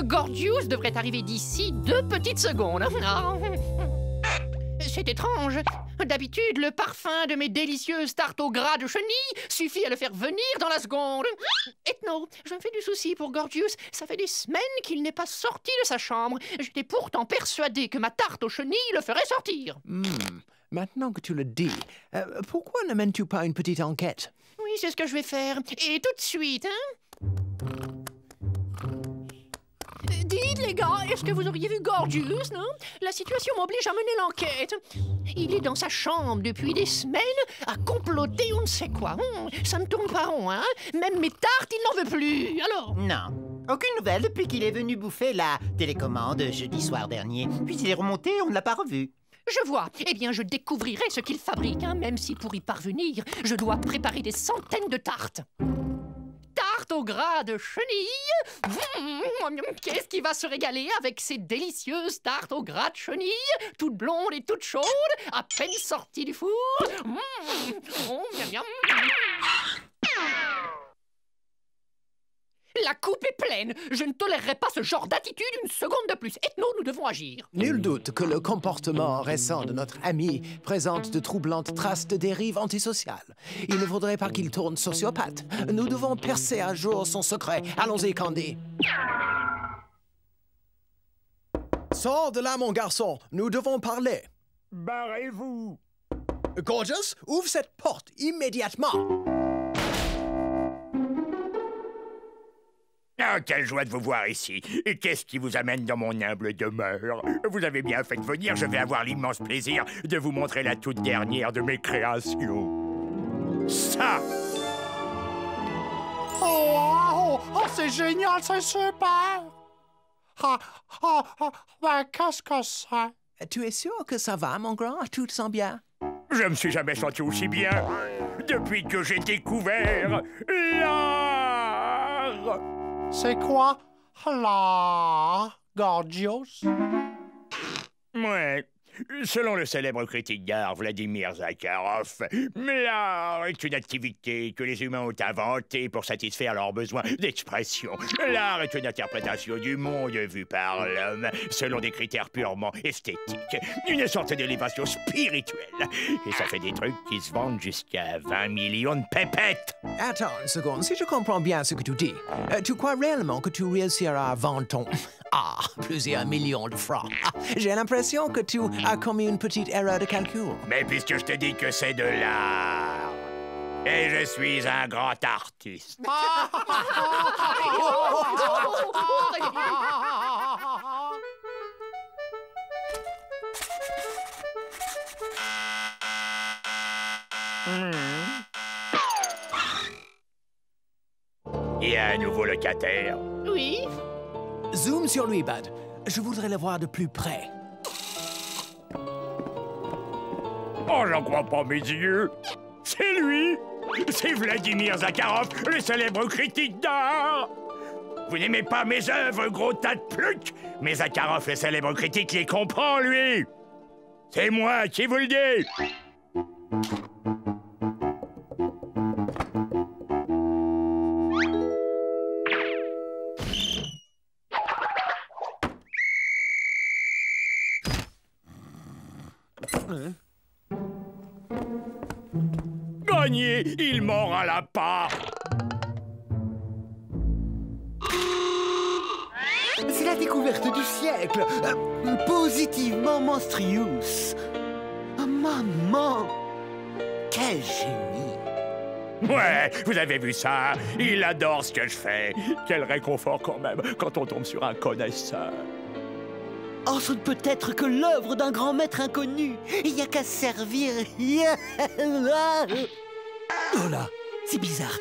Gorgius devrait arriver d'ici 2 petites secondes. C'est étrange. D'habitude, le parfum de mes délicieuses tartes au gras de chenille suffit à le faire venir dans la seconde. Ethno, je me fais du souci pour Gorgius. Ça fait des semaines qu'il n'est pas sorti de sa chambre. J'étais pourtant persuadée que ma tarte aux chenilles le ferait sortir. Maintenant que tu le dis, pourquoi ne mènes-tu pas une petite enquête? Oui, c'est ce que je vais faire. Et tout de suite, hein? Dites, les gars, est-ce que vous auriez vu Gorgius, non? La situation m'oblige à mener l'enquête. Il est dans sa chambre depuis des semaines à comploter on ne sait quoi. Ça ne tourne pas rond, hein? Même mes tartes, il n'en veut plus. Alors? Non. Aucune nouvelle depuis qu'il est venu bouffer la télécommande jeudi soir dernier. Puis il est remonté, on ne l'a pas revu. Je vois. Eh bien, je découvrirai ce qu'il fabrique, hein, même si pour y parvenir, je dois préparer des centaines de tartes. Tarte au gras de chenille. Qu'est-ce qui va se régaler avec ces délicieuses tartes au gras de chenille, toutes blondes et toutes chaudes, à peine sorties du four. Miam, miam. La coupe est pleine. Je ne tolérerai pas ce genre d'attitude une seconde de plus. Ethno, nous devons agir. Nul doute que le comportement récent de notre ami présente de troublantes traces de dérive antisociale. Il ne faudrait pas qu'il tourne sociopathe. Nous devons percer un jour son secret. Allons-y, Candy. Sors de là, mon garçon. Nous devons parler. Barrez-vous. Gorgius, ouvre cette porte immédiatement. Ah, quelle joie de vous voir ici. Et qu'est-ce qui vous amène dans mon humble demeure? Vous avez bien fait de venir, je vais avoir l'immense plaisir de vous montrer la toute dernière de mes créations. Ça! Oh, c'est génial, c'est super! Ben, qu'est-ce que c'est? Tu es sûr que ça va, mon grand? Tu te sens bien? Je me suis jamais senti aussi bien depuis que j'ai découvert l'art! C'est quoi, l'art, Gorgius? Ouais. Selon le célèbre critique d'art Vladimir Zakharov, l'art est une activité que les humains ont inventée pour satisfaire leurs besoins d'expression. L'art est une interprétation du monde vu par l'homme selon des critères purement esthétiques. Une sorte d'élévation spirituelle. Et ça fait des trucs qui se vendent jusqu'à 20 millions de pépettes. Attends une seconde, si je comprends bien ce que tu dis, tu crois réellement que tu réussiras à vendre ton plusieurs millions de francs? J'ai l'impression que tu as commis une petite erreur de calcul. Mais puisque je te dis que c'est de l'art, et je suis un grand artiste. Il y a un nouveau locataire. Oui? Zoom sur lui, Bud. Je voudrais le voir de plus près. Oh, j'en crois pas mes yeux. C'est lui. C'est Vladimir Zakharov, le célèbre critique d'art. Vous n'aimez pas mes œuvres, gros tas de plucs? Mais Zakharov, le célèbre critique, les comprend, lui. C'est moi qui vous le dis. Gagné, il mord à la part. C'est la découverte du siècle. Positivement monstrueuse. Oh, maman! Quel génie! Ouais, vous avez vu ça? Il adore ce que je fais. Quel réconfort quand même quand on tombe sur un connaisseur. Oh, ce ne peut être que l'œuvre d'un grand maître inconnu. Il n'y a qu'à servir. Oh là, c'est bizarre.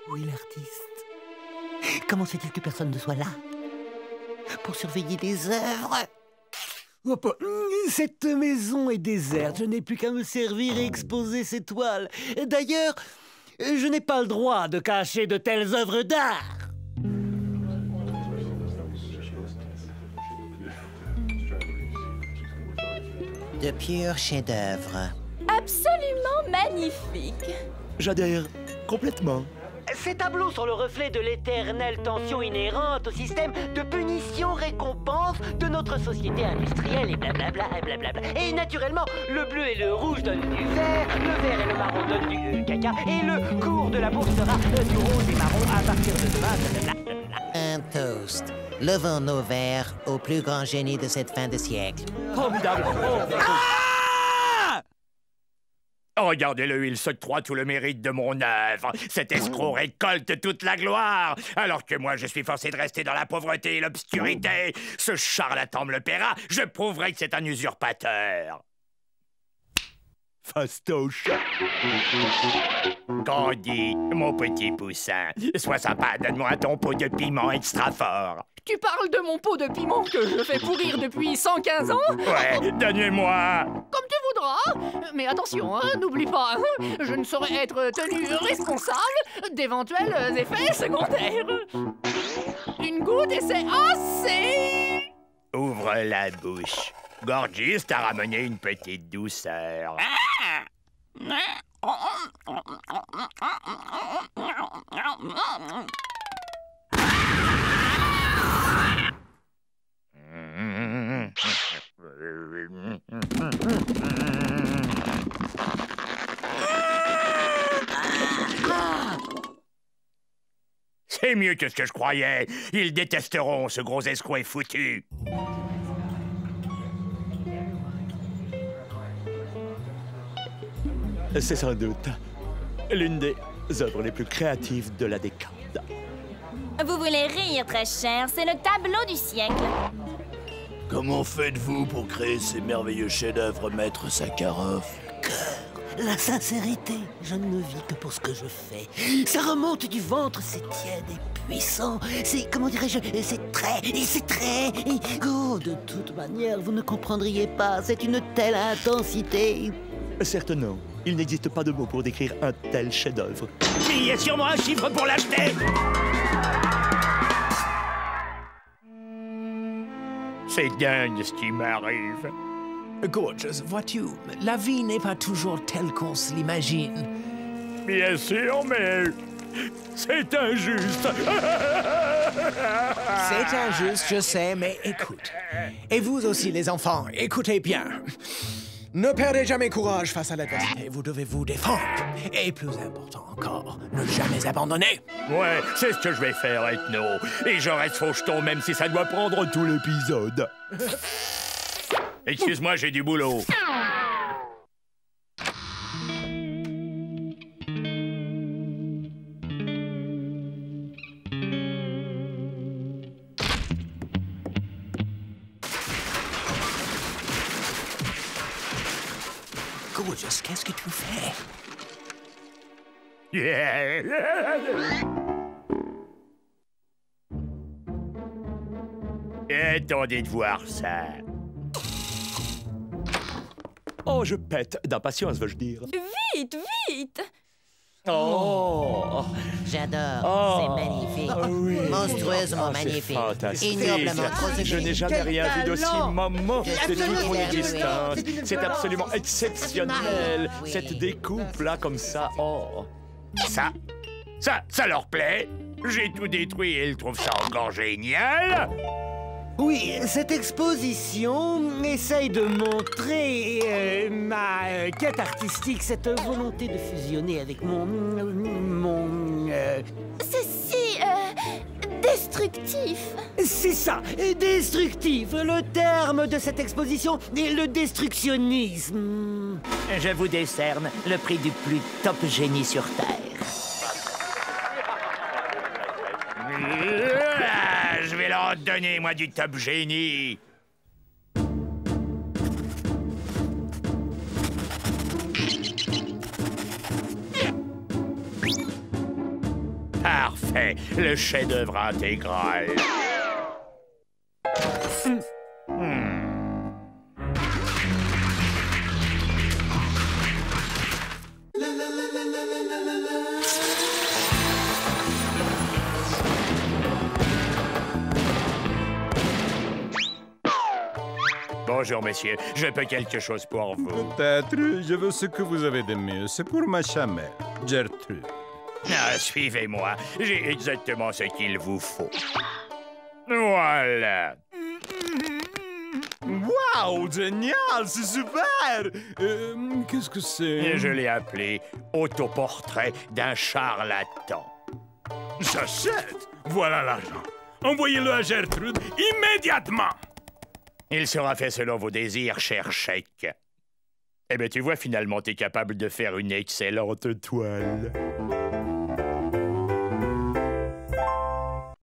Où est l'artiste? Comment se fait-il que personne ne soit là pour surveiller les œuvres? Cette maison est déserte. Je n'ai plus qu'à me servir et exposer ces toiles. D'ailleurs, je n'ai pas le droit de cacher de telles œuvres d'art. De purs chefs-d'œuvre. Absolument magnifique. J'adhère complètement. Ces tableaux sont le reflet de l'éternelle tension inhérente au système de punition-récompense de notre société industrielle et blablabla et blablabla. Et naturellement, le bleu et le rouge donnent du vert, le vert et le marron donnent du caca, et le cours de la bourse sera du rose et marron à partir de demain. Blablabla. Un toast. Levons nos verres au plus grand génie de cette fin de siècle. Formidable. Regardez-le, il s'octroie tout le mérite de mon œuvre. Cet escroc récolte toute la gloire, alors que moi, je suis forcé de rester dans la pauvreté et l'obscurité. Ce charlatan me le paiera, je prouverai que c'est un usurpateur. Fastoche. Candy, mon petit poussin, sois sympa, donne-moi ton pot de piment extra fort. Tu parles de mon pot de piment que je fais pourrir depuis 115 ans? Ouais, donne-moi. Comme tu voudras. Mais attention, hein, n'oublie pas, hein, je ne saurais être tenu responsable d'éventuels effets secondaires. Une goutte et c'est assez. Ouvre la bouche. Gorgis t'a ramené une petite douceur. C'est mieux que ce que je croyais. Ils détesteront ce gros escroc foutu. C'est sans doute l'une des œuvres les plus créatives de la décade. Vous voulez rire, très cher, c'est le tableau du siècle. Comment faites-vous pour créer ces merveilleux chefs-d'œuvre, maître Sakharov? La sincérité, je ne vis que pour ce que je fais. Ça remonte du ventre, c'est tiède et puissant. C'est, comment dirais-je, c'est très... Oh, de toute manière, vous ne comprendriez pas. C'est une telle intensité. Certes non, il n'existe pas de mots pour décrire un tel chef-d'œuvre. Mais il y a sûrement un chiffre pour l'acheter. C'est dingue ce qui m'arrive. Gorgeous, vois-tu, la vie n'est pas toujours telle qu'on se l'imagine. Bien sûr, mais c'est injuste. C'est injuste, je sais, mais écoute. Et vous aussi, les enfants, écoutez bien. Ne perdez jamais courage face à l'adversité, vous devez vous défendre. Et plus important encore, ne jamais abandonner. Ouais, c'est ce que je vais faire, Ethno. Et je reste faucheton même si ça doit prendre tout l'épisode. Excuse-moi, j'ai du boulot. Gorgeous, qu'est-ce que tu fais? Attendez de voir ça. Oh, je pète d'impatience, veux-je dire. Vite, vite! Oh, J'adore, Oh. c'est magnifique. oui. Monstrueusement C'est magnifique. fantastique. Ignorablement trop Je n'ai jamais rien vu d'aussi moment de toute mon Absolument. existence. C'est absolument exceptionnel. Oui. Cette découpe-là, comme ça, oh. Ça leur plaît. J'ai tout détruit et ils trouvent ça encore génial. Oui, cette exposition essaye de montrer ma quête artistique, cette volonté de fusionner avec C'est si... destructif. C'est ça, destructif. Le terme de cette exposition est le destructionnisme. Je vous décerne le prix du plus top génie sur Terre. Je vais leur donner, moi, du top génie. Parfait, le chef-d'œuvre intégral. Bonjour, messieurs. Je peux quelque chose pour vous. Peut-être, je veux ce que vous avez de mieux. C'est pour ma chamelle, Gertrude. Ah, suivez-moi, j'ai exactement ce qu'il vous faut. Voilà. Wow, génial, c'est super! Qu'est-ce que c'est? Et je l'ai appelé autoportrait d'un charlatan. J'achète! Voilà l'argent. Envoyez-le à Gertrude immédiatement! Il sera fait selon vos désirs, cher chèque. Eh bien, tu vois, finalement, t'es capable de faire une excellente toile.